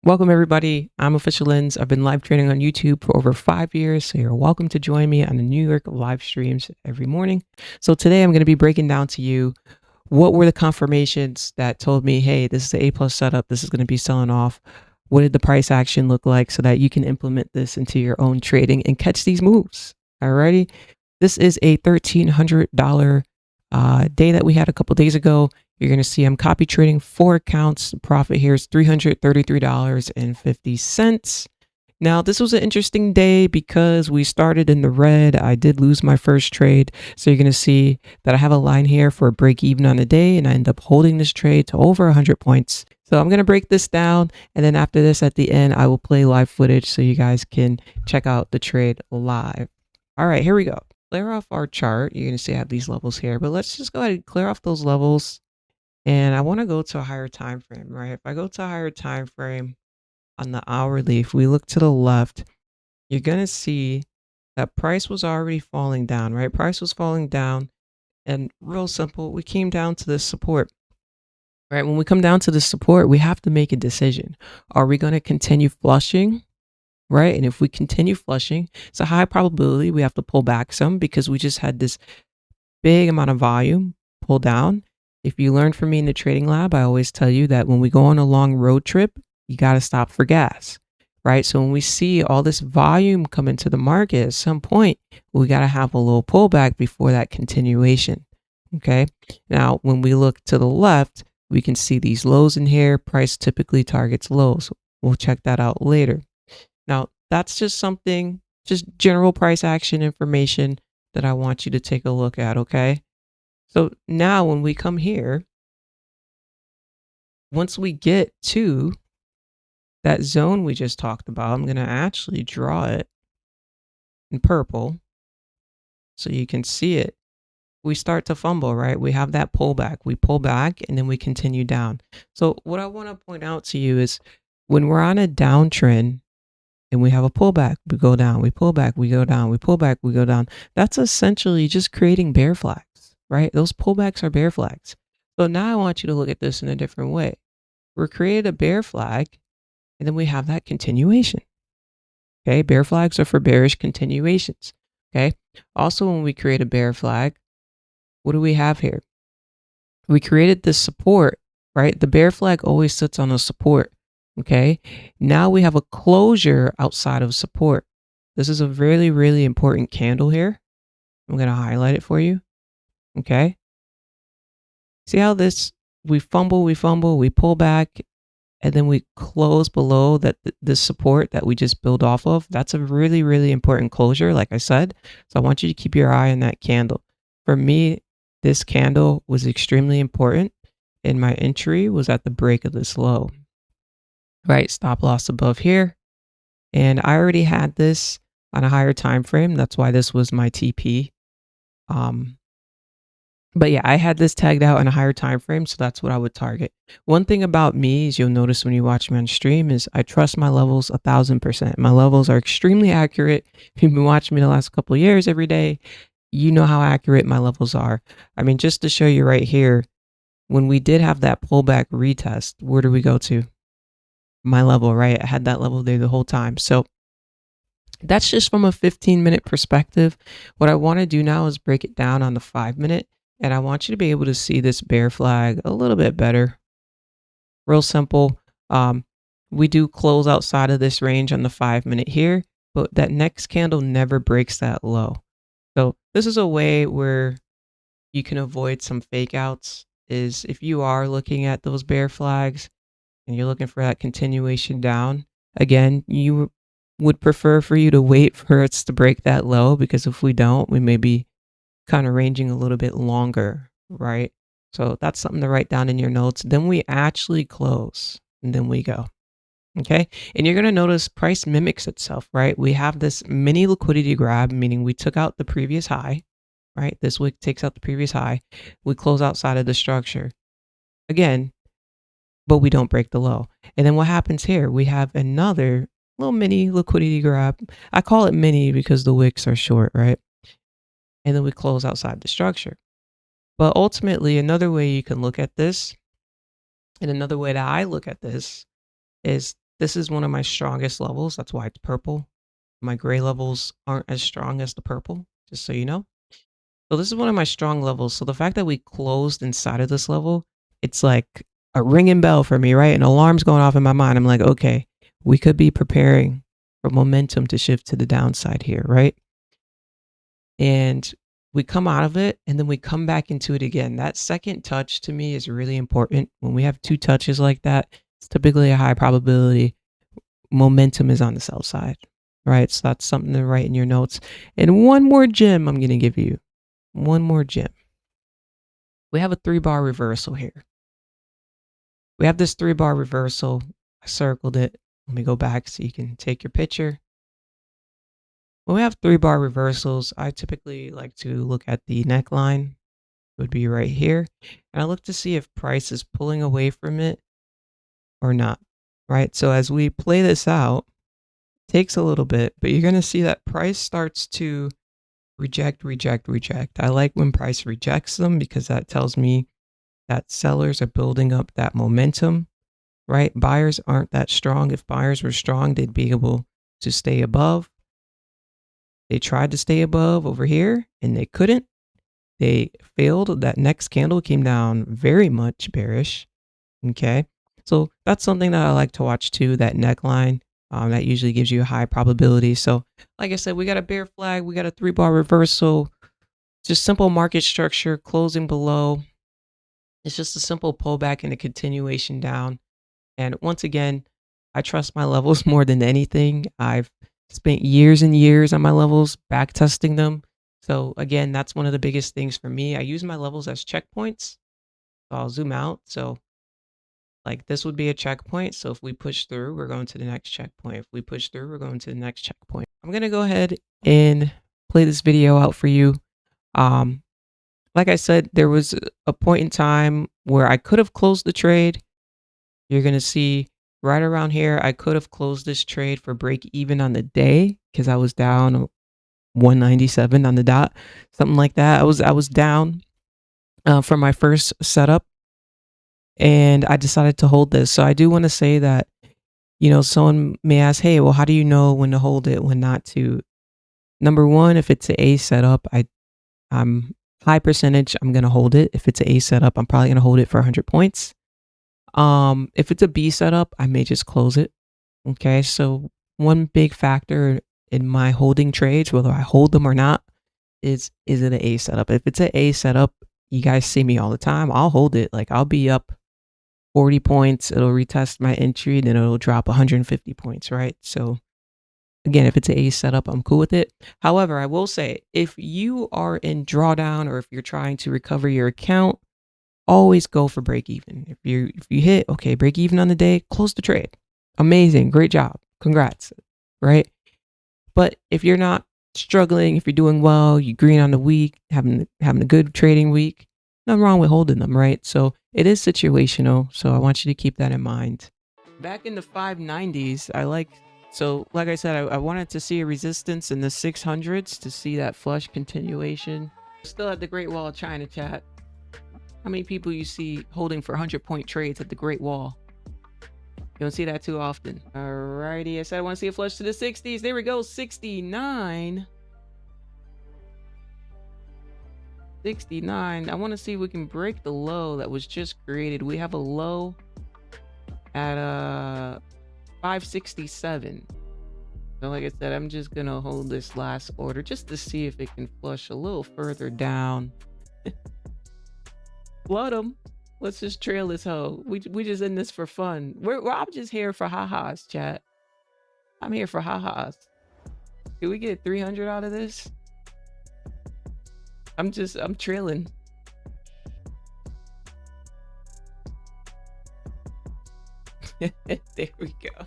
Welcome everybody. I'm Official Lens. I've been live trading on YouTube for over 5 years, so you're welcome to join me on the New York live streams every morning. So today I'm going to be breaking down to you what were the confirmations that told me, hey, this is the A+ setup. This is going to be selling off. What did the price action look like so that you can implement this into your own trading and catch these moves? Alrighty. This is a $1,300 day that we had a couple days ago. You're going to see I'm copy trading 4 accounts. The profit here is $333.50. Now, this was an interesting day because we started in the red. I did lose my first trade. So you're going to see that I have a line here for a break even on the day, and I end up holding this trade to over 100 points. So I'm going to break this down, and then after this, at the end, I will play live footage so you guys can check out the trade live. All right, here we go. Clear off our chart. You're going to see I have these levels here, but let's just go ahead and clear off those levels. And I want to go to a higher time frame, right? If I go to a higher time frame on the hourly, if we look to the left, you're going to see that price was already falling down, right? Price was falling down, and real simple, we came down to this support, right? When we come down to the support, we have to make a decision. Are we going to continue flushing, right? And if we continue flushing, it's a high probability we have to pull back some because we just had this big amount of volume pull down. If you learned from me in the trading lab, I always tell you that when we go on a long road trip, you got to stop for gas, right? So when we see all this volume come into the market, at some point, we got to have a little pullback before that continuation, okay? Now, when we look to the left, we can see these lows in here. Price typically targets lows. We'll check that out later. Now, that's just something, just general price action information that I want you to take a look at, okay? So now when we come here, once we get to that zone we just talked about, I'm going to actually draw it in purple so you can see it. We start to fumble, right? We have that pullback. We pull back and then we continue down. So what I want to point out to you is when we're on a downtrend and we have a pullback, we go down, we pull back, we go down, we pull back, we go down. That's essentially just creating bear flags, right? Those pullbacks are bear flags. So now I want you to look at this in a different way. We're created a bear flag, and then we have that continuation. Okay, bear flags are for bearish continuations. Okay, also when we create a bear flag, what do we have here? We created this support, right? The bear flag always sits on a support. Okay, now we have a closure outside of support. This is a really, really important candle here. I'm going to highlight it for you. Okay, see how this, we fumble, we pull back, and then we close below that the support that we just build off of. That's a really, really important closure, like I said. So I want you to keep your eye on that candle. For me, this candle was extremely important, and my entry was at the break of this low. Right, stop loss above here. And I already had this on a higher time frame. That's why this was my TP. But yeah, I had this tagged out in a higher time frame, so that's what I would target. One thing about me is you'll notice when you watch me on stream is I trust my levels 1,000%. My levels are extremely accurate. If you've been watching me the last couple of years every day, you know how accurate my levels are. I mean, just to show you right here, when we did have that pullback retest, where do we go to? My level, right? I had that level there the whole time. So that's just from a 15-minute perspective. What I want to do now is break it down on the 5-minute. And I want you to be able to see this bear flag a little bit better. Real simple. We do close outside of this range on the 5-minute here, but that next candle never breaks that low. So this is a way where you can avoid some fake outs, is if you are looking at those bear flags and you're looking for that continuation down, again, you would prefer for you to wait for it to break that low, because if we don't, we may be kind of ranging a little bit longer, right? So that's something to write down in your notes. Then we actually close and then we go. Okay. And you're going to notice price mimics itself, right? We have this mini liquidity grab, meaning we took out the previous high, right? This wick takes out the previous high. We close outside of the structure again, but we don't break the low. And then what happens here? We have another little mini liquidity grab. I call it mini because the wicks are short, right? And then we close outside the structure. But ultimately, another way you can look at this, and another way that I look at this, is This is one of my strongest levels. That's why it's purple. My gray levels aren't as strong as the purple, just so you know. So this is one of my strong levels. So the fact that we closed inside of this level, it's like a ringing bell for me, right? An alarm's going off in my mind. I'm like, okay, we could be preparing for momentum to shift to the downside here, right? And we come out of it and then we come back into it again. That second touch to me is really important. When we have two touches like that, it's typically a high probability momentum is on the sell side, right? So that's something to write in your notes. And one more gem I'm going to give you. One more gem. We have a 3-bar reversal here. We have this 3-bar reversal. I circled it. Let me go back so you can take your picture. When we have 3-bar reversals, I typically like to look at the neckline. It would be right here. And I look to see if price is pulling away from it or not, right? So as we play this out, it takes a little bit, but you're going to see that price starts to reject. I like when price rejects them because that tells me that sellers are building up that momentum, right? Buyers aren't that strong. If buyers were strong, they'd be able to stay above. They tried to stay above over here and they couldn't. They failed. That next candle came down very much bearish. Okay. So that's something that I like to watch too, that neckline. That usually gives you a high probability. So like I said, we got a bear flag. We got a 3-bar reversal. Just simple market structure, closing below. It's just a simple pullback and a continuation down. And once again, I trust my levels more than anything. I've spent years and years on my levels, back testing them. So again, that's one of the biggest things for me. I use my levels as checkpoints. So I'll zoom out. So like this would be a checkpoint. So if we push through, we're going to the next checkpoint. If we push through, we're going to the next checkpoint. I'm going to go ahead and play this video out for you. Like I said, there was a point in time where I could have closed the trade. You're going to see right around here, I could have closed this trade for break even on the day because I was down 197 on the dot, something like that. I was down from my first setup and I decided to hold this. So I do want to say that, you know, someone may ask, hey, well, how do you know when to hold it, when not to? Number one, if it's an A setup, I'm high percentage, I'm going to hold it. If it's an A setup, I'm probably going to hold it for 100 points. If it's a B setup, I may just close it. Okay, so one big factor in my holding trades, whether I hold them or not, is it an A setup? If it's an A setup, you guys see me all the time, I'll hold it. Like I'll be up 40 points, it'll retest my entry, then it'll drop 150 points, right? So again, if it's an A setup, I'm cool with it. However, I will say, if you are in drawdown or if you're trying to recover your account, always go for break even. If you hit, okay, break even on the day, close the trade. Amazing, great job, congrats, right? But if you're not struggling, if you're doing well, you green on the week, having a good trading week, nothing wrong with holding them, right? So it is situational. So I want you to keep that in mind. Back in the 590s, like I said, I wanted to see a resistance in the 600s to see that flush continuation. Still at the Great Wall of China, chat. How many people you see holding for 100-point trades at the Great Wall? You don't see that too often. Alrighty, I said I want to see a flush to the 60s. There we go, 69. 69. I want to see if we can break the low that was just created. We have a low at 567. So like I said, I'm just gonna hold this last order just to see if it can flush a little further down. Flood them. Let's just trail this hoe. We just in this for fun. I'm just here for ha-has, chat. I'm here for ha-has. Can we get 300 out of this? I'm trailing. There we go.